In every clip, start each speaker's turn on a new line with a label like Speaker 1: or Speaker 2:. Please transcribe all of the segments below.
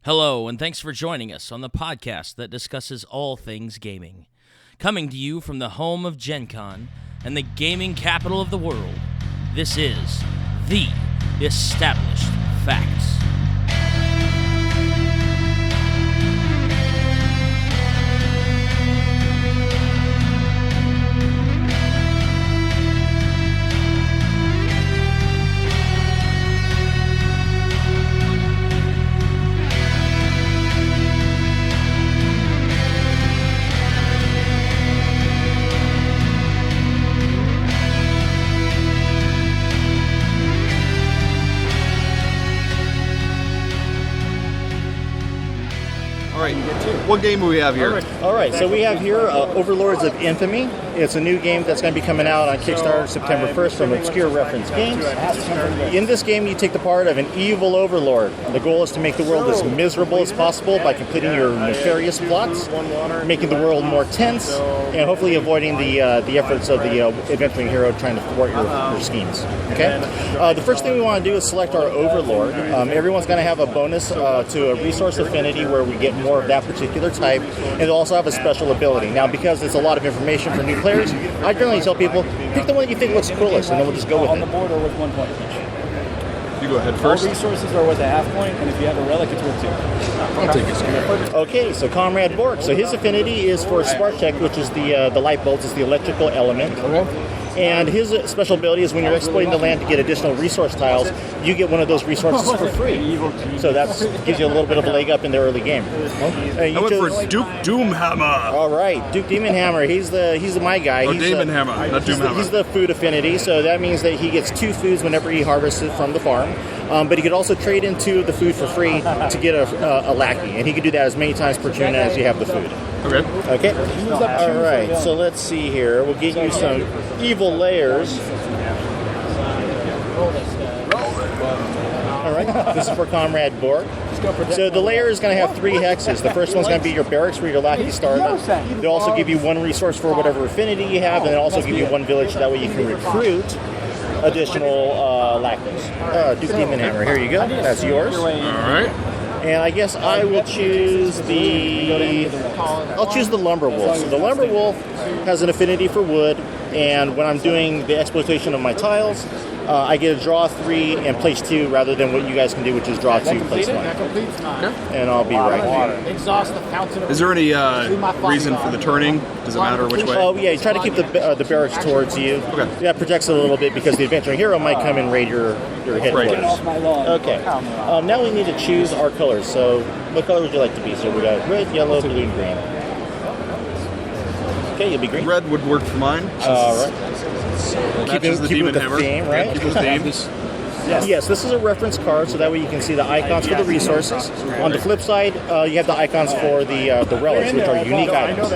Speaker 1: Hello, and thanks for joining us on the podcast that discusses all things gaming. Coming to you from the home of Gen Con and the gaming capital of the world, this is The Established Facts.
Speaker 2: What game do we have here?
Speaker 3: All right, so we have here Overlords of Infamy. It's a new game that's going to be coming out on Kickstarter September 1st from Obscure Reference Games. In this game, you take the part of an evil overlord. The goal is to make the world as miserable as possible by completing your nefarious plots, making the world more tense, and hopefully avoiding the efforts of the adventuring hero trying to thwart your schemes. Okay. The first thing we want to do is select our overlord. Everyone's going to have a bonus to a resource affinity where we get more of that particular type, and they'll also have a special ability. Now, because it's a lot of information for new players, I generally tell people, pick the one that you think looks coolest, and then we'll just go with it.
Speaker 4: On the board or with 1 point each?
Speaker 2: You go ahead first.
Speaker 4: All resources are worth a half point, and if you have a relic, it's worth 2.
Speaker 2: I'll take it.
Speaker 3: Okay, so Comrade Bork. So his affinity is for Spark Tech, which is the light bolts, is the electrical element.
Speaker 2: Okay.
Speaker 3: And his special ability is when you're exploiting the land to get additional resource tiles, you get one of those resources for free. So that gives you a little bit of a leg up in the early game.
Speaker 2: I went for Duke Doomhammer.
Speaker 3: All right, Duke Demon Hammer. He's my guy.
Speaker 2: Or Demon Hammer, not Doomhammer.
Speaker 3: He's the food affinity, so that means that he gets 2 foods whenever he harvests it from the farm. But he could also trade in 2 of the food for free to get a lackey, and he could do that as many times per turn as you have the food.
Speaker 2: Okay.
Speaker 3: All right, so let's see here. We'll get you some evil layers. All right, this is for Comrade Bork. So the layer is going to have 3 hexes. The first one's going to be your barracks where your lackey started. They'll also give you 1 resource for whatever affinity you have, and they'll also give you 1 village, that way you can recruit additional lackeys. Duke Demon Hammer, here you go. That's yours.
Speaker 2: All right.
Speaker 3: And I guess I will choose I'll choose the Lumber Wolf. So the Lumber Wolf has an affinity for wood, and when I'm doing the exploitation of my tiles, I get to draw 3 and place 2 rather than what you guys can do, which is draw 2, place 1. And I'll be right here.
Speaker 2: Is there any reason for the turning? Does it matter which way?
Speaker 3: Oh, yeah, try to keep the barracks towards you.
Speaker 2: Okay.
Speaker 3: That protects it a little bit because the adventuring hero might come and raid your headquarters. Okay. Now we need to choose our colors. So what color would you like to be? So we got red, yellow, blue, and green. Okay, you'll be green.
Speaker 2: Red would work for mine.
Speaker 3: All right.
Speaker 2: Matches the Demon Hammer.
Speaker 3: Theme, right?
Speaker 2: Keep the theme.
Speaker 3: Yes, this is a reference card, so that way you can see the icons for the resources. On the flip side, you have the icons for the relics, which are unique items.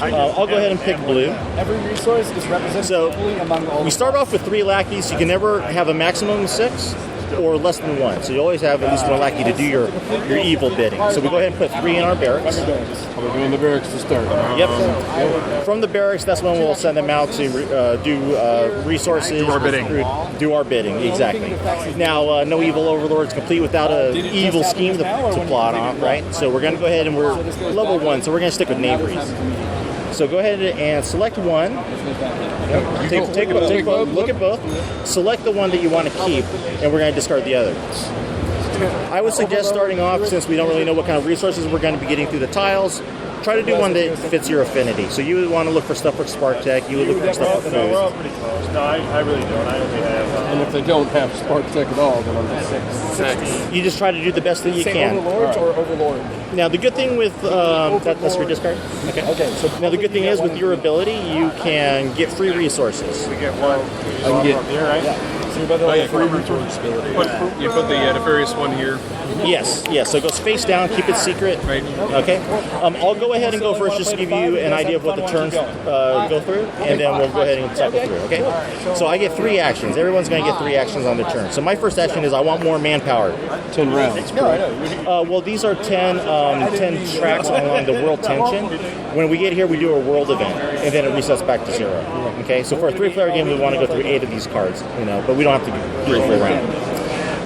Speaker 3: I'll go ahead and pick blue.
Speaker 4: Every resource is represented equally among all.
Speaker 3: We start off with 3 lackeys. You can never have a maximum of 6 or less than 1. So you always have at least 1 lackey to do your evil bidding. So we go ahead and put 3 in our barracks.
Speaker 5: We're doing the barracks to start.
Speaker 3: Yep. From the barracks, that's when we'll send them out to do resources.
Speaker 2: Do our bidding.
Speaker 3: Do our bidding, exactly. Now, no evil overlords complete without an evil scheme to plot on, right? So we're going to go ahead and we're level 1, so we're going to stick with knaveries. So go ahead and select 1. Take both. Look at both. Select the one that you want to keep, and we're going to discard the other. I would suggest starting off, since we don't really know what kind of resources we're going to be getting through the tiles, try to do one that fits your affinity. So you would want to look for stuff for Spark Tech. You would look for stuff for food.
Speaker 5: We're all pretty close. No, I really don't. I only have... and if they don't have Spark Tech at all, then I'm just 6.
Speaker 3: You just try to do the best that you can.
Speaker 4: Overlords or Overlord?
Speaker 3: Now, the good thing with... that's your discard? Okay. So now, the good thing is, with your ability, you can get free resources.
Speaker 5: We get 1. I can get... Here, right? Yeah.
Speaker 4: So you're
Speaker 5: free responsibility. You put the nefarious one here.
Speaker 3: Yes. So it goes face down, keep it secret.
Speaker 5: Right.
Speaker 3: Okay. I'll go ahead and go first just to give you an idea of what the turns go through, and then we'll go ahead and cycle through, okay? So I get 3 actions. Everyone's going to get 3 actions on their turn. So my first action is I want more manpower.
Speaker 5: 10 rounds.
Speaker 3: Well, these are 10 tracks along the world tension. When we get here, we do a world event, and then it resets back to 0. Okay? So for a 3-player game, we want to go through 8 of these cards, but we don't have to do a full round.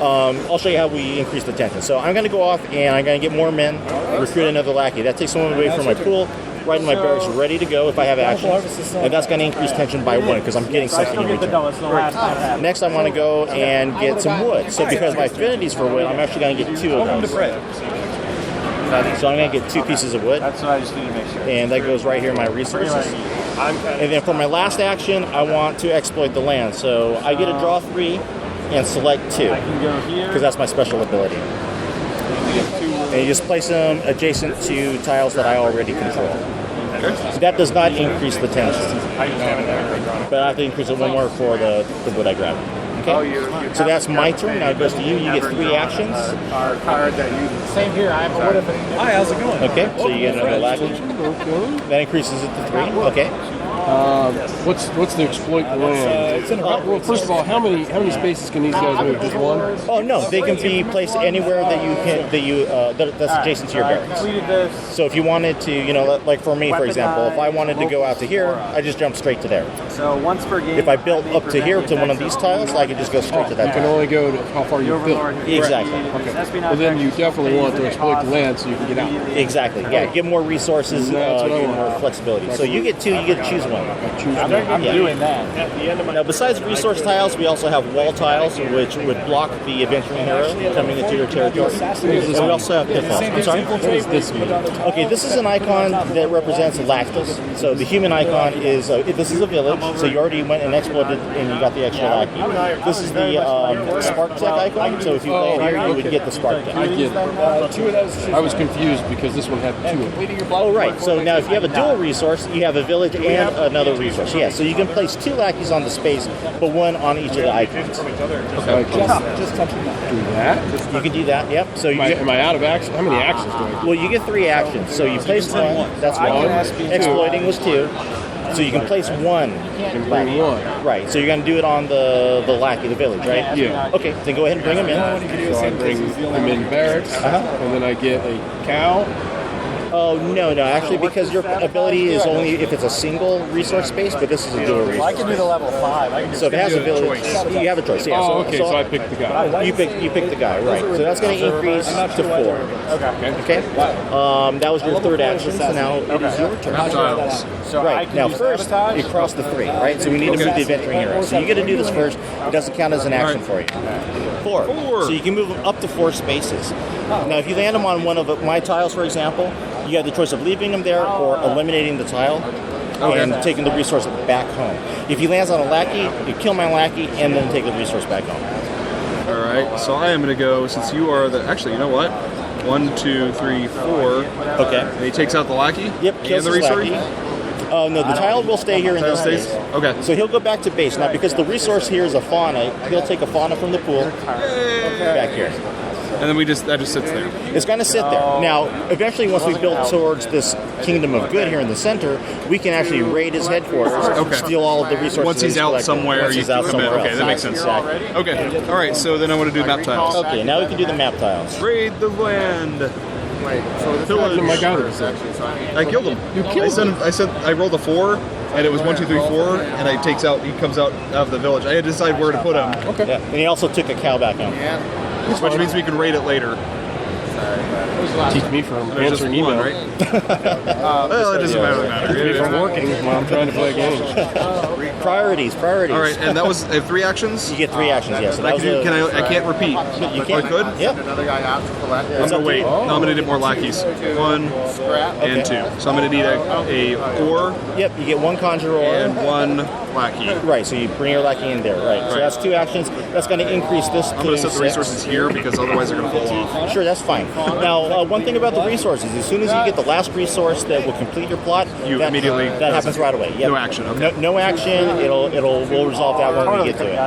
Speaker 3: I'll show you how we increase the tension. So I'm going to go off and I'm going to get more men, recruit another lackey. That takes someone away from my pool, right in my barracks, ready to go if I have actions. And that's going to increase tension by 1 because I'm getting something in return. Next, I want to go and get some wood. So because my affinity's for wood, I'm actually going to get 2 of those. So I'm going to get 2 pieces of wood.
Speaker 4: That's what I just need to make sure.
Speaker 3: And that goes right here in my resources. And then for my last action, I want to exploit the land. So I get to draw 3 and select 2 because that's my special ability. And you just place them adjacent to tiles that I already control. That does not increase the tension, but I have to increase it 1 more for the wood I grab. Okay, so that's my turn. Now it goes to you. You get 3 actions.
Speaker 4: Same here. I have a wood affinity. Hi, how's it going?
Speaker 3: Okay, so you get another lackey. That increases it to 3. Okay.
Speaker 5: What's the exploit the land? Well, first of all, how many spaces can these guys move? Just 1?
Speaker 3: Oh no, they can be placed anywhere that you can that's adjacent to your barracks. So if you wanted to, like for me, for example, if I wanted to go out to here, I just jump straight to there.
Speaker 4: So once per game.
Speaker 3: If I built up to here to one of these tiles, I could just go straight to that.
Speaker 5: You can only go to how far you built.
Speaker 3: Exactly.
Speaker 5: Okay. Well, then you definitely want to exploit the land so you can get out.
Speaker 3: Exactly. Yeah. Get more resources. Get more flexibility. So you get 2. You get to choose 1.
Speaker 4: I'm doing that.
Speaker 3: Now, besides resource tiles, we also have wall tiles, which would block the adventuring hero coming into your territory. And we also have pitfalls. I'm sorry?
Speaker 5: What does this mean?
Speaker 3: Okay, this is an icon that represents lackeys. So the human icon is, this is a village, so you already went and exploited and you got the extra lackey. This is the spark tech icon, so if you play it here, you would get the spark tech.
Speaker 5: I get it. I was confused because this one had 2 of them.
Speaker 3: Oh, right. So now if you have a dual resource, you have a village and another resource. Yeah, so you can place 2 lackeys on the space, but 1 on each of the icons.
Speaker 5: Okay. Just touching that. Do that?
Speaker 3: You can do that, yep. So
Speaker 5: Am I out of action? How many actions do I get?
Speaker 3: Well, you get 3 actions. So you place 1, that's 1. Exploiting was 2. So you can place 1.
Speaker 5: You can bring 1.
Speaker 3: Right, so you're going to do it on the lackey, the village, right?
Speaker 5: Yeah.
Speaker 3: Okay, then go ahead and bring him in.
Speaker 5: So I bring them in barracks, and then I get a cow.
Speaker 3: Oh, no, actually, because your ability is only if it's a single resource space, but this is a dual resource.
Speaker 4: I can do the level 5.
Speaker 3: So if it has a village, you have a choice. Yeah.
Speaker 5: Oh, okay, so I picked the guy.
Speaker 3: You pick the guy, right? So that's going to increase to 4. Okay. That was your 3rd action. So now it is your turn. Right. Now first, you cross the 3. Right. So we need to move the adventuring hero. So you get to do this first. It doesn't count as an action for you. 4. So you can move them up to 4 spaces. Now if you land them on one of my tiles, for example, you have the choice of leaving them there or eliminating the tile and taking the resource back home. If he lands on a lackey, you kill my lackey and then take the resource back home.
Speaker 2: All right, so I am going to go, since you are the... Actually, you know what? 1, 2, 3, 4.
Speaker 3: Okay.
Speaker 2: And he takes out the lackey?
Speaker 3: Yep, kills
Speaker 2: and the
Speaker 3: his
Speaker 2: resource?
Speaker 3: lackey. Oh, no, the tile will stay here in this
Speaker 2: stays?
Speaker 3: space.
Speaker 2: Okay.
Speaker 3: So he'll go back to base. Now, because the resource here is a fauna, he'll take a fauna from the pool back here.
Speaker 2: And then that just sits there.
Speaker 3: It's going to sit there. Now, eventually, once we build towards this kingdom of good here in the center, we can actually raid his headquarters, steal all of the resources.
Speaker 2: Once he's out somewhere,
Speaker 3: once he's out somewhere else.
Speaker 2: Okay, that makes sense.
Speaker 3: Exactly.
Speaker 2: Okay, all right, so then I want to do map tiles.
Speaker 3: Okay, now we can do the map tiles.
Speaker 2: Raid the land.
Speaker 5: My guy was
Speaker 2: I killed him.
Speaker 5: You killed him?
Speaker 2: I rolled a 4, and it was 1, 2, 3, 4, and he comes out of the village. I had to decide where to put him.
Speaker 5: Okay.
Speaker 3: Yeah. And he also took a cow back home.
Speaker 2: Which means we can raid it later.
Speaker 5: Teach me from answering email.
Speaker 2: Right? Well, it doesn't matter.
Speaker 5: Teach me from working while I'm trying to play games.
Speaker 3: Priorities.
Speaker 2: All right, and that was 3 actions?
Speaker 3: You get 3 actions, yes.
Speaker 2: I can't repeat.
Speaker 3: You can.
Speaker 2: I could?
Speaker 3: Yep.
Speaker 2: I'm going to wait. No, I'm going to need more lackeys. 1 and 2. So I'm going to need a ore.
Speaker 3: Yep, you get 1 conjure ore.
Speaker 2: And 1 lackey.
Speaker 3: Right, so you bring your lackey in there, right. So that's 2 actions. That's going to increase this to
Speaker 2: I'm going to set the
Speaker 3: 6.
Speaker 2: resources here because otherwise they're going to fall off.
Speaker 3: Sure, that's fine. Now, one thing about the resources, as soon as you get the last resource that will complete your plot,
Speaker 2: immediately
Speaker 3: that happens right away. Yep.
Speaker 2: No action. Okay.
Speaker 3: No action. We'll resolve that when we get to it.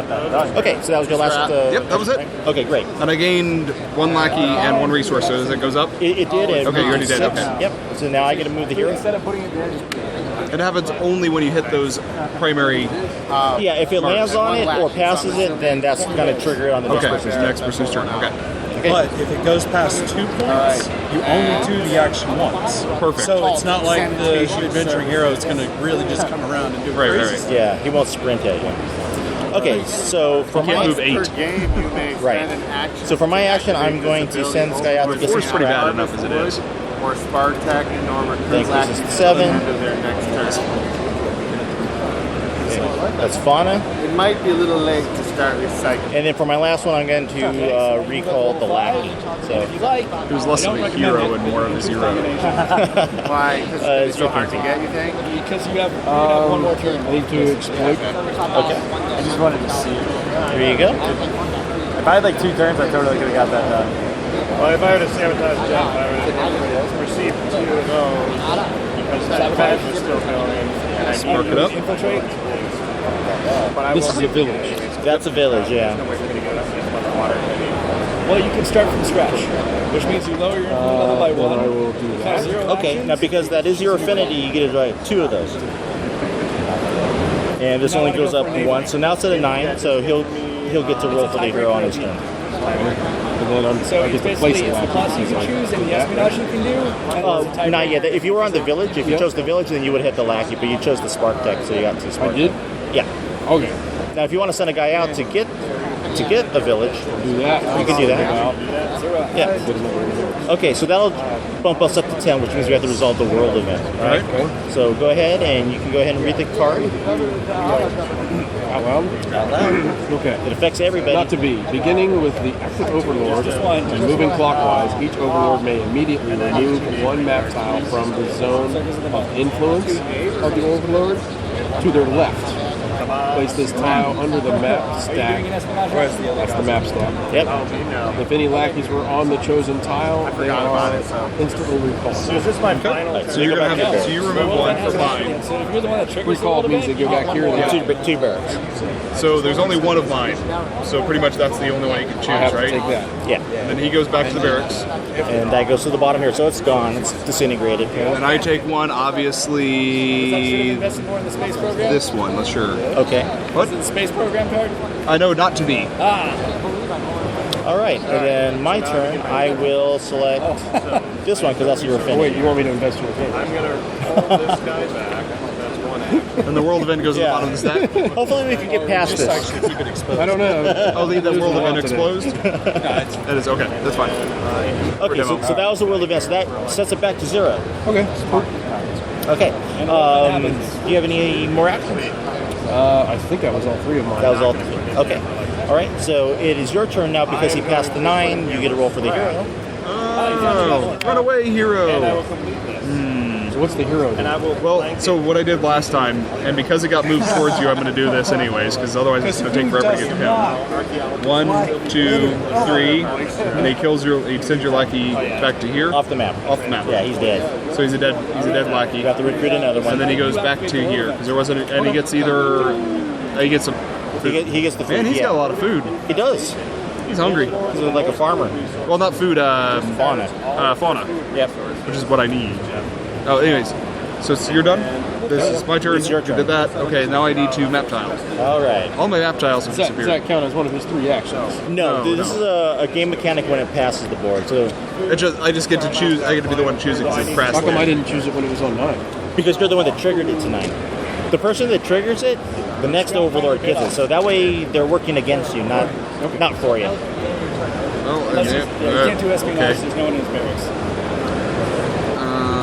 Speaker 3: Okay, so that was your last.
Speaker 2: Yep, that was it.
Speaker 3: Okay, great.
Speaker 2: And I gained 1 lackey and 1 resource. So as it goes up.
Speaker 3: It did.
Speaker 2: Okay, you already did. Okay.
Speaker 3: Yep. So now I get to move the hero.
Speaker 4: Instead of putting it there,
Speaker 2: It happens only when you hit those primary.
Speaker 3: Yeah, if it lands on it or passes it, then that's going to trigger it on the next person's turn.
Speaker 2: Next person's turn. Okay.
Speaker 6: But if it goes past 2 points, you only do the action once.
Speaker 2: Perfect.
Speaker 6: So it's not like the adventuring hero is going to really just come around and do crazy stuff.
Speaker 3: Yeah, he won't sprint at you. Okay, so for
Speaker 2: You can't move
Speaker 3: my
Speaker 2: 8.
Speaker 7: game, you may
Speaker 3: right.
Speaker 7: spend an action.
Speaker 3: So for my action, I'm going to send this guy out to get some
Speaker 2: 4's pretty bad
Speaker 3: scrap.
Speaker 2: enough as it is.
Speaker 7: Or Spartak and Norma
Speaker 3: That increases to 7.
Speaker 7: End of their next turn.
Speaker 3: That's fauna.
Speaker 7: It might be a little late to start recycling.
Speaker 3: And then for my last one, I'm going to recall the lackey. So
Speaker 2: He was less of a hero and more of a zero.
Speaker 7: Why? Because it's so hard to get, you think?
Speaker 4: Because you have one more turn.
Speaker 5: I need to exploit.
Speaker 3: okay,
Speaker 4: I just wanted to see.
Speaker 3: here you go.
Speaker 4: If I had like 2 turns, I totally could have got that done.
Speaker 6: Well, if I would have sabotaged Jeff, I would have received 2 of those because that 5 was still going. And I
Speaker 2: Spark it up.
Speaker 4: Infiltrate.
Speaker 5: This is a village.
Speaker 3: That's a village, yeah.
Speaker 4: Well, you can start from scratch, which means you lower your influence level by
Speaker 5: Then
Speaker 4: 1.
Speaker 5: I will do that.
Speaker 4: 0
Speaker 3: Okay,
Speaker 4: actions.
Speaker 3: now because that is your affinity, you get to try 2 of those. And this only goes up 1, so now it's at a 9, so he'll get to roll for the hero on his turn.
Speaker 5: And then
Speaker 4: So
Speaker 5: I
Speaker 4: it's
Speaker 5: get to
Speaker 4: basically
Speaker 5: place
Speaker 4: it's
Speaker 5: it
Speaker 4: the class you can choose and the espionage you can do. And it's a
Speaker 3: Not
Speaker 4: tiebreaker.
Speaker 3: yet. If you were on the village, if you chose the village, then you would hit the lackey, but you chose the spark tech, so you got 2 spark.
Speaker 5: I did?
Speaker 3: Yeah.
Speaker 5: Okay.
Speaker 3: Now, if you want to send a guy out to get a village,
Speaker 5: Do that.
Speaker 3: you can do that. Yeah. Okay, so that'll bump us up to 10, which means we have to resolve the world event. All right.
Speaker 5: Okay.
Speaker 3: So go ahead and you can go ahead and read the card.
Speaker 5: Out loud? Okay.
Speaker 3: It affects everybody.
Speaker 5: Not to be. Beginning with the active overlord and moving clockwise, each overlord may immediately remove 1 map tile from the zone of influence of the overlord to their left. Place this tile under the map stack. That's the map stack.
Speaker 3: Yep.
Speaker 5: If any lackeys were on the chosen tile, they are instantly recalled.
Speaker 6: So is this my final?
Speaker 2: So you're gonna have so you remove 1 from mine.
Speaker 4: So if you're the one that triggers
Speaker 5: Recalled means they go back here. They
Speaker 3: Two barracks.
Speaker 2: So there's only 1 of mine. So pretty much that's the only one you can choose,
Speaker 5: I have to
Speaker 2: right?
Speaker 5: take that.
Speaker 3: Yeah.
Speaker 2: And then he goes back to the barracks.
Speaker 3: And that goes to the bottom here, so it's gone. It's disintegrated.
Speaker 2: And I take 1, obviously
Speaker 4: investing more in the space program.
Speaker 2: this one, let's sure.
Speaker 3: Okay.
Speaker 2: What?
Speaker 4: The space program card.
Speaker 2: I know, not to be.
Speaker 3: All right. And then my turn, I will select this one because that's your
Speaker 5: Oh, wait,
Speaker 3: affinity.
Speaker 5: you want me to invest your opinion?
Speaker 6: I'm gonna pull this guy back. That's 1 action.
Speaker 2: And the world event goes
Speaker 3: Yeah.
Speaker 2: at the bottom of the stack.
Speaker 3: Hopefully we can get past this.
Speaker 6: Actually, keep it exposed.
Speaker 5: I don't know.
Speaker 2: Oh, leave the
Speaker 5: There's
Speaker 2: world
Speaker 5: a lot
Speaker 2: event
Speaker 5: today.
Speaker 2: exposed? That is okay. That's fine.
Speaker 3: Okay, so that was the world event. So that sets it back to 0.
Speaker 5: Okay.
Speaker 3: Okay. Do you have any more actions?
Speaker 5: I think that was all 3 of mine.
Speaker 3: That was all. Okay. All right. So it is your turn now because he passed the 9. You get a roll for the hero.
Speaker 2: Oh, run away, hero.
Speaker 5: So what's the hero? Then?
Speaker 2: Well, so what I did last time, and because it got moved towards you, I'm going to do this anyways, because otherwise it's going to take forever to get to him. 1, 2, 3, and he sends your lackey back to here,
Speaker 3: Off the map.
Speaker 2: off the map.
Speaker 3: Yeah, he's dead.
Speaker 2: So he's a dead lackey.
Speaker 3: You have to recruit another one.
Speaker 2: And then he goes back to here because there wasn't, and he gets he gets some.
Speaker 3: He gets the food.
Speaker 2: Man, he's
Speaker 3: yeah.
Speaker 2: got a lot of food.
Speaker 3: He does.
Speaker 2: He's hungry.
Speaker 3: He's like a farmer.
Speaker 2: Well, not food.
Speaker 3: Fauna.
Speaker 2: Fauna,
Speaker 3: Yep.
Speaker 2: which is what I need. Oh, anyways, so you're done. This is my turn.
Speaker 3: It's your
Speaker 2: You
Speaker 3: turn.
Speaker 2: did that. Okay, now I need 2 map tiles.
Speaker 3: All right.
Speaker 2: All my map tiles have
Speaker 5: Does
Speaker 2: disappeared.
Speaker 5: that count as one of his 3 actions?
Speaker 3: No,
Speaker 2: No,
Speaker 3: this is a game mechanic when it passes the board. So
Speaker 2: I just get to choose. I get to be the one choosing because it's
Speaker 5: How come I
Speaker 2: crashed.
Speaker 5: didn't choose it when it was on 9?
Speaker 3: because you're the one that triggered it tonight. The person that triggers it, the next overlord gets it. So that way they're working against you, not for you.
Speaker 2: Oh,
Speaker 4: That's
Speaker 2: yeah.
Speaker 4: just, you can't do espionage.
Speaker 2: Okay.
Speaker 4: There's no one in his barracks.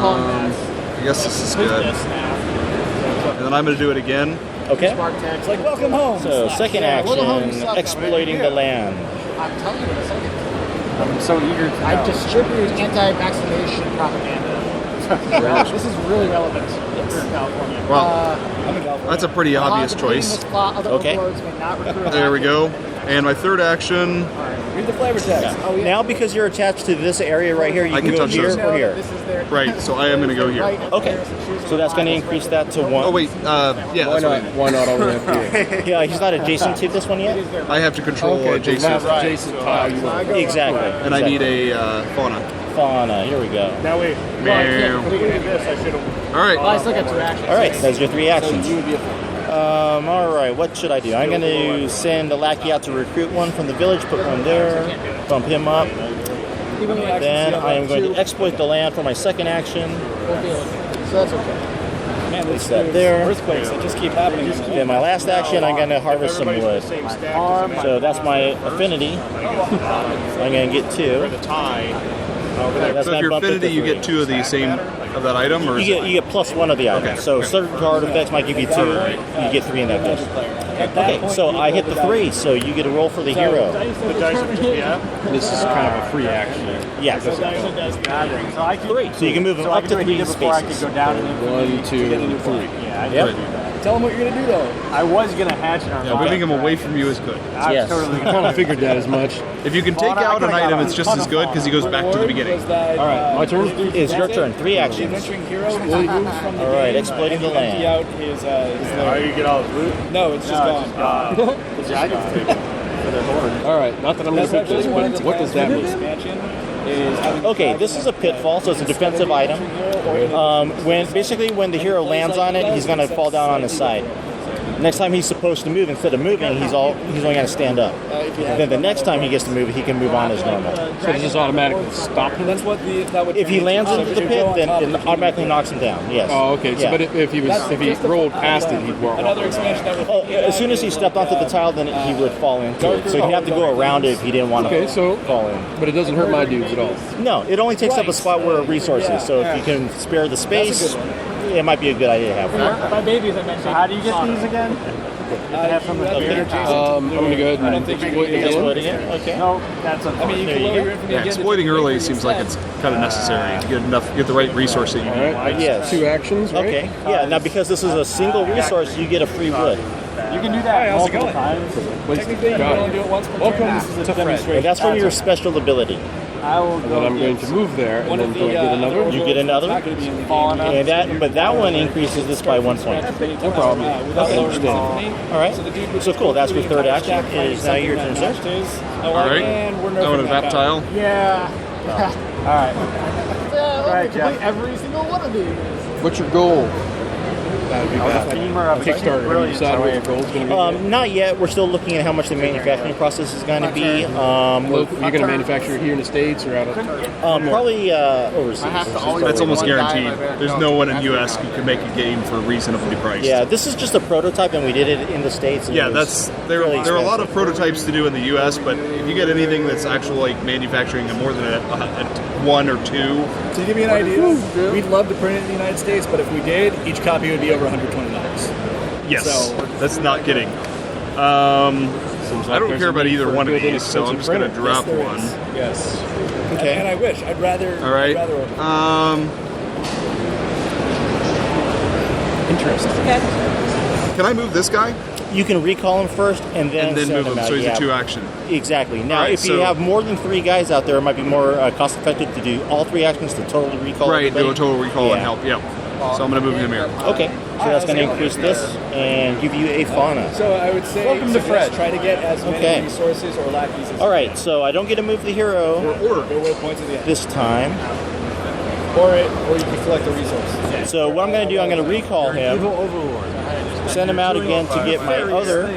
Speaker 2: I guess this is good. And then I'm going to do it again.
Speaker 3: Okay.
Speaker 4: It's like welcome home.
Speaker 3: So second action, exploiting the land.
Speaker 7: I'm telling you in a second.
Speaker 4: I'm so eager to
Speaker 7: I distribute anti-vaccination propaganda. This is really relevant here in California.
Speaker 2: Well,
Speaker 4: I'm in California.
Speaker 2: that's a pretty obvious choice.
Speaker 3: Okay.
Speaker 2: There we go. And my third action,
Speaker 4: Read the flavor text.
Speaker 7: Oh, yeah.
Speaker 3: Now because you're attached to this area right here, you
Speaker 2: I
Speaker 3: can
Speaker 2: can
Speaker 3: go
Speaker 2: touch
Speaker 3: here
Speaker 2: those.
Speaker 3: or here.
Speaker 7: This is their
Speaker 2: right? So I am going to go here.
Speaker 3: Okay. So that's going to increase that to 1.
Speaker 2: Oh wait, yeah.
Speaker 5: Why
Speaker 2: That's what
Speaker 5: not? Why not all the way up here?
Speaker 3: Yeah, he's not adjacent to this one yet.
Speaker 2: I have to control adjacent,
Speaker 5: Adjacent tile you want.
Speaker 3: Exactly.
Speaker 2: and I need a fauna.
Speaker 3: fauna. Here we go.
Speaker 6: Now wait.
Speaker 2: Meow.
Speaker 6: Look at this. I should have.
Speaker 2: All right.
Speaker 7: I still got 2 actions.
Speaker 3: All right, those are your 3 actions.
Speaker 5: You would be a
Speaker 3: All right, what should I do? I'm going to send a lackey out to recruit one from the village, put one there, bump him up. Then I am going to exploit the land for my second action.
Speaker 7: So that's okay.
Speaker 3: Place that there.
Speaker 4: Earthquakes that just keep happening.
Speaker 3: Then my last action, I'm going to harvest some wood. So that's my affinity. I'm going to get 2. That's
Speaker 2: So if
Speaker 3: gonna
Speaker 2: your
Speaker 3: bump it to
Speaker 2: affinity, you
Speaker 3: 3.
Speaker 2: get 2 of the same of that item, or is
Speaker 3: You get plus 1 of the item.
Speaker 2: Okay.
Speaker 3: So certain card effects might give you 2. You get 3 in that case. Okay, so I hit the 3, so you get a roll for the hero.
Speaker 6: The dice are just,
Speaker 5: This is kind of a free action.
Speaker 3: Yes. 3. So you can move them up to 3 spaces.
Speaker 5: 1, 2, 3.
Speaker 3: Yep.
Speaker 4: Tell them what you're gonna do though.
Speaker 6: I was gonna hatch it on
Speaker 2: yeah, moving them away from you is good.
Speaker 3: Yes.
Speaker 5: I kind of figured that as much.
Speaker 2: If you can take out an item, it's just as good because he goes back to the beginning.
Speaker 4: All right,
Speaker 5: My turn?
Speaker 3: It's your turn. 3 actions.
Speaker 4: Adventuring hero moves from the
Speaker 3: All right,
Speaker 4: game
Speaker 3: exploiting
Speaker 4: and
Speaker 3: the
Speaker 4: empty
Speaker 3: land.
Speaker 4: out his
Speaker 6: How you get all the loot?
Speaker 4: No, it's just gone.
Speaker 5: All right, not that I'm going to pick this, but what does that mean?
Speaker 4: Expansion is having
Speaker 3: Okay, this is a pitfall, so it's a defensive item. When the hero lands on it, he's going to fall down on his side. Next time he's supposed to move, instead of moving, he's only going to stand up. Then the next time he gets to move, he can move on as normal.
Speaker 5: So does this automatically stop him?
Speaker 4: That's what that would.
Speaker 3: If he lands
Speaker 4: So
Speaker 3: into
Speaker 4: if
Speaker 3: the
Speaker 4: you
Speaker 3: pit,
Speaker 4: go on
Speaker 3: then
Speaker 4: top
Speaker 3: it
Speaker 4: of
Speaker 3: automatically knocks him down. Yes.
Speaker 5: Oh, okay. So,
Speaker 3: Yeah.
Speaker 5: but if he rolled past it, he'd walk
Speaker 4: another
Speaker 5: off.
Speaker 4: expansion that would.
Speaker 3: Oh, as soon as he stepped onto the tile, then he would fall into it. So he'd have to go around it if he didn't want to
Speaker 5: Okay, so
Speaker 3: fall in.
Speaker 5: but it doesn't hurt my dudes at all.
Speaker 3: No, it only takes up a spot where a resource is. So if you can spare the space, it might be a good idea to have one.
Speaker 4: My babies, I mentioned.
Speaker 6: How do you get these again?
Speaker 4: Have some
Speaker 3: Okay.
Speaker 5: I'm going to go ahead and exploit the
Speaker 3: Exploiting
Speaker 5: game.
Speaker 3: it? Okay.
Speaker 6: No, that's a.
Speaker 4: I mean, you
Speaker 3: There
Speaker 4: can
Speaker 3: you
Speaker 4: lower
Speaker 3: go.
Speaker 4: your infamy
Speaker 2: Yeah,
Speaker 4: again to
Speaker 2: exploiting
Speaker 4: 50
Speaker 2: early
Speaker 4: degrees
Speaker 2: seems like it's kind of necessary to get the right resource that you
Speaker 5: All
Speaker 2: need.
Speaker 5: right.
Speaker 3: Yes.
Speaker 5: 2 actions, right?
Speaker 3: Okay. Yeah. Now because this is a single resource, you get a free wood,
Speaker 6: You can do that
Speaker 4: how's it
Speaker 6: multiple
Speaker 4: going?
Speaker 6: times.
Speaker 4: Technically, you can only do it once per
Speaker 5: Welcome
Speaker 4: turn.
Speaker 5: to
Speaker 4: This is a
Speaker 5: Fred.
Speaker 4: demonstration.
Speaker 3: and that's from your special ability.
Speaker 6: I will
Speaker 5: And
Speaker 6: go.
Speaker 5: then I'm going to move there, and
Speaker 4: One
Speaker 5: then
Speaker 4: of
Speaker 5: do I
Speaker 4: the,
Speaker 5: get another?
Speaker 3: You get another?
Speaker 4: Not going to be in the
Speaker 6: Falling
Speaker 4: game.
Speaker 6: up.
Speaker 3: And that one increases this by 1 point.
Speaker 4: No problem. Without
Speaker 3: Okay.
Speaker 4: lowering his infamy.
Speaker 3: All right.
Speaker 4: So the dude would
Speaker 3: So cool. That's your third action.
Speaker 4: stack
Speaker 3: It is now your turn, sir.
Speaker 2: All right.
Speaker 4: And we're
Speaker 2: I want a
Speaker 4: nerfing
Speaker 2: vap
Speaker 4: that
Speaker 2: tile.
Speaker 6: Yeah. All right. Right, Jeff.
Speaker 7: Every single one of these.
Speaker 5: What's your goal?
Speaker 6: A femur of
Speaker 5: Kickstarter. Have you
Speaker 6: brilliant.
Speaker 5: decided what your goal's going to be?
Speaker 3: Not yet. We're still looking at how much the manufacturing process is going to be.
Speaker 5: Local, you're going to manufacture it here in the States or out of...
Speaker 3: Probably overseas.
Speaker 2: That's almost guaranteed. There's no one in the U.S. who can make a game for reasonably priced.
Speaker 3: Yeah, this is just a prototype, and we did it in the States. And
Speaker 2: Yeah,
Speaker 3: it was
Speaker 2: there
Speaker 3: really
Speaker 2: are a lot of
Speaker 3: expensive.
Speaker 2: prototypes to do in the U.S., but if you get anything that's actually like manufacturing more than a 1 or 2,
Speaker 4: To give you an idea, we'd love to print it in the United States, but if we did, each copy would be over $120.
Speaker 2: yes,
Speaker 4: So-
Speaker 2: that's not kidding. I don't care about either one of these, so I'm just going to drop
Speaker 4: There
Speaker 2: one.
Speaker 4: is. Yes.
Speaker 3: Okay.
Speaker 4: And I wish. I'd rather.
Speaker 2: All right.
Speaker 4: I'd rather open.
Speaker 5: Interesting.
Speaker 2: Can I move this guy
Speaker 3: You can recall him first, and then
Speaker 2: and then
Speaker 3: send
Speaker 2: move him?
Speaker 3: out.
Speaker 2: So he's
Speaker 3: Yeah,
Speaker 2: a 2 action.
Speaker 3: Exactly. Now,
Speaker 2: All right,
Speaker 3: if you
Speaker 2: so-
Speaker 3: have more than 3 guys out there, it might be more cost effective to do all 3 actions to totally recall.
Speaker 2: Right, do a
Speaker 3: everybody.
Speaker 2: total recall
Speaker 3: Yeah.
Speaker 2: and help. Yep. So I'm going to move him here.
Speaker 3: Okay, so that's going to increase this and give you a fauna.
Speaker 4: So I would say,
Speaker 5: Welcome to Fred.
Speaker 4: try to get as many
Speaker 3: Okay.
Speaker 4: resources or lackeys as
Speaker 3: All right, so I don't get to move the hero
Speaker 4: or will points at the end.
Speaker 3: this time.
Speaker 4: Or you can collect the resource.
Speaker 3: So what I'm going to do, I'm going to recall him,
Speaker 6: Overlord.
Speaker 3: send him out again to get my other,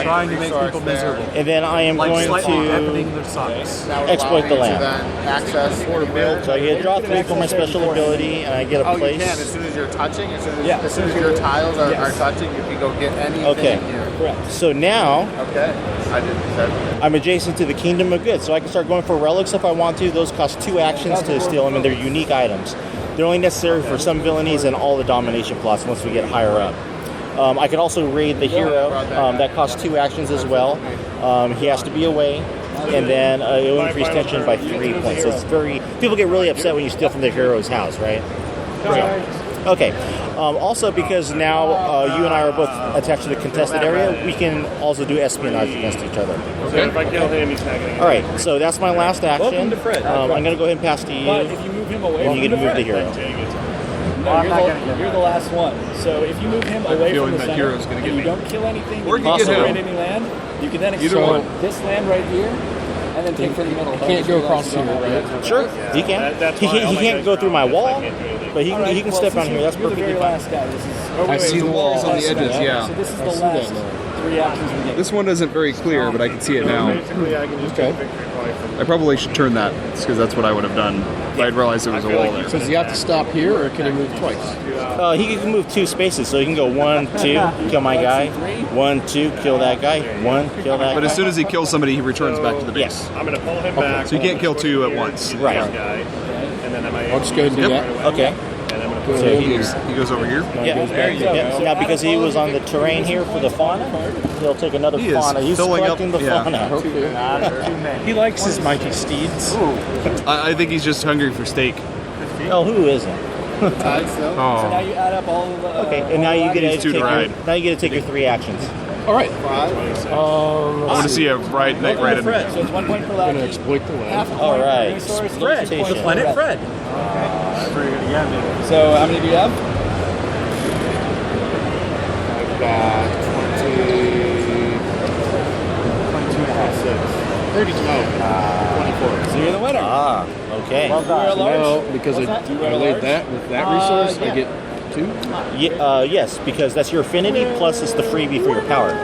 Speaker 6: Trying to make people miserable.
Speaker 3: and then I am going to
Speaker 6: their socks.
Speaker 3: exploit the land.
Speaker 7: Access or build.
Speaker 3: So I get draw 3 for my special ability, and I get a
Speaker 7: Oh, you
Speaker 3: place.
Speaker 7: can as soon as you're touching. As soon as,
Speaker 4: Yeah.
Speaker 7: as, soon as your tiles are touching, you can go get anything
Speaker 3: Okay.
Speaker 7: here.
Speaker 4: Correct.
Speaker 3: So now
Speaker 7: Okay. I didn't say.
Speaker 3: I'm adjacent to the Kingdom of Good, so I can start going for relics if I want to. Those cost 2 actions to steal them, and they're unique items. They're only necessary for some villainies and all the domination plots once we get higher up. I can also raid the hero. That costs 2 actions as well. He has to be away, and then it will increase tension by 3 points. So it's people get really upset when you steal from the hero's house, right? Okay. Also, because now you and I are both attached to the contested area, we can also do espionage against each other.
Speaker 6: So if I kill him, he's not going to
Speaker 3: All right, so that's my last action.
Speaker 4: Welcome to Fred.
Speaker 3: I'm going to go ahead and pass to
Speaker 4: But
Speaker 3: you,
Speaker 4: if you move him away
Speaker 3: and you get to
Speaker 4: from
Speaker 3: move the
Speaker 4: Fred,
Speaker 3: hero.
Speaker 4: No, you're the last one. So if you move him away from
Speaker 2: feeling
Speaker 4: the
Speaker 2: that
Speaker 4: center
Speaker 2: hero's gonna
Speaker 4: and
Speaker 2: get
Speaker 4: you
Speaker 2: me.
Speaker 4: don't kill anything,
Speaker 2: Or you
Speaker 4: that
Speaker 2: get
Speaker 4: can
Speaker 2: him.
Speaker 4: raid any land, you can then
Speaker 2: Either
Speaker 4: exploit
Speaker 2: one.
Speaker 4: this land right here, and then take from the middle.
Speaker 5: Can't go across here, right?
Speaker 3: Sure, he can.
Speaker 6: That's
Speaker 3: He
Speaker 6: why
Speaker 3: can't,
Speaker 6: all
Speaker 3: he
Speaker 6: my
Speaker 3: can't
Speaker 6: guys
Speaker 3: go
Speaker 6: are
Speaker 3: through
Speaker 6: on
Speaker 3: my
Speaker 6: this. I
Speaker 3: wall,
Speaker 6: can't do anything.
Speaker 3: but he can step on here. That's
Speaker 4: You're the
Speaker 3: perfectly
Speaker 4: very
Speaker 3: fine.
Speaker 4: last guy. This is
Speaker 2: I see the walls on the edges, yeah.
Speaker 4: So this is the
Speaker 5: I see
Speaker 4: last.
Speaker 5: that now.
Speaker 4: 3 actions in the game.
Speaker 2: This one isn't very clear, but I can see it now.
Speaker 6: Basically, I can just take a victory point from
Speaker 2: I probably should turn that, because that's what I would have done if I'd realized there was a wall there.
Speaker 5: So does he have to stop here, or can he move twice?
Speaker 3: He can move 2 spaces, so he can go 1, 2, kill my guy. 1, 2, kill that guy. 1, kill that guy.
Speaker 2: But as soon as he kills somebody, he returns back to the base.
Speaker 3: Yes.
Speaker 6: I'm going to pull him back.
Speaker 2: So you can't kill 2 at once.
Speaker 3: Right.
Speaker 6: Guy, and then I might
Speaker 5: I'll just go ahead and do that.
Speaker 3: Okay.
Speaker 6: and I'm going to
Speaker 3: So
Speaker 2: He goes over here.
Speaker 3: Yeah. Now, because he was on the terrain here for the fauna, he'll take another
Speaker 2: He is
Speaker 3: fauna. He's
Speaker 2: filling up-
Speaker 3: collecting the
Speaker 2: yeah.
Speaker 3: fauna.
Speaker 8: He likes his mighty steeds.
Speaker 2: I think he's just hungry for steak.
Speaker 3: Oh, who isn't?
Speaker 4: So now you add up all of the...
Speaker 3: Okay, and now you get to
Speaker 2: He's too
Speaker 3: take your,
Speaker 2: right.
Speaker 3: now you get to take your 3 actions.
Speaker 5: All right.
Speaker 2: I want to see a right in
Speaker 4: So it's 1 point per
Speaker 5: I'm going to
Speaker 4: lucky.
Speaker 5: exploit the land.
Speaker 3: All right.
Speaker 8: Fred, the planet Fred.
Speaker 4: So how many do you have?
Speaker 5: I've got 24.
Speaker 4: So you're the winner.
Speaker 3: Ah, okay.
Speaker 4: You're a large.
Speaker 5: Now, because I laid that with that resource, I get 2.
Speaker 3: Yes, because that's your affinity plus it's the freebie for your power.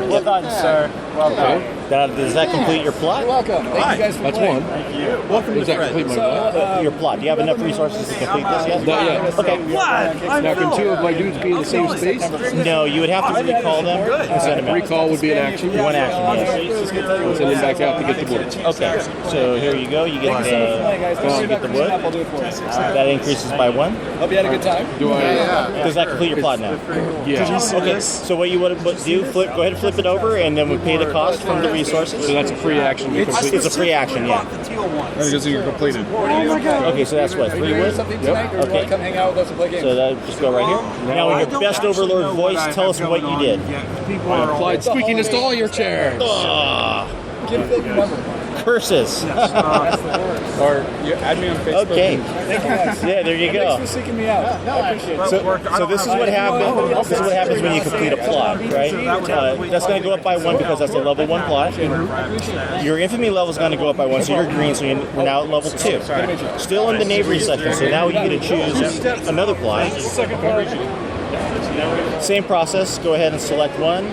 Speaker 7: Well done, sir. Well done.
Speaker 3: Does that complete your plot?
Speaker 4: You're welcome. Thank you guys for
Speaker 5: That's
Speaker 4: playing.
Speaker 5: one. Does that complete my what?
Speaker 3: Your plot. Do you have enough resources to complete this yet?
Speaker 5: Not yet.
Speaker 3: Okay.
Speaker 5: Now, can 2 of my dudes be in the same space?
Speaker 3: No, you would have to recall them and send them out.
Speaker 5: Recall would be an action.
Speaker 3: 1 action, yes.
Speaker 5: And send them back out to get the wood.
Speaker 3: Okay, so here you go. You get the wood.
Speaker 4: I'll do it for you.
Speaker 3: That increases by 1.
Speaker 4: Hope you had a good time.
Speaker 5: Do I?
Speaker 3: Does that complete your plot now?
Speaker 5: Yeah.
Speaker 3: Okay, so what you would do, go ahead and flip it over, and then we pay the cost from the resources.
Speaker 5: So that's a free action to complete.
Speaker 3: It's a free action, yeah.
Speaker 2: Because you're completed.
Speaker 3: Okay, so that's what, 3 wood?
Speaker 4: Something tonight, or do you want to come hang out with us and play games?
Speaker 3: So that just go right here. Now, in your best Overlord voice, tell us what you did.
Speaker 5: I applied squeakiness to all your chairs.
Speaker 4: Give the number.
Speaker 3: Curses.
Speaker 8: Or you add me on Facebook.
Speaker 3: Okay. Yeah, there you go.
Speaker 4: Thanks for seeking me out. I appreciate it.
Speaker 3: So this is what happens. This is what happens when you complete a plot, right? That's going to go up by 1 because that's a level 1 plot. Your infamy level is going to go up by 1, so you're green. So we're now at level 2. Still in the knavery section. So now you get to choose another plot. Same process. Go ahead and select one.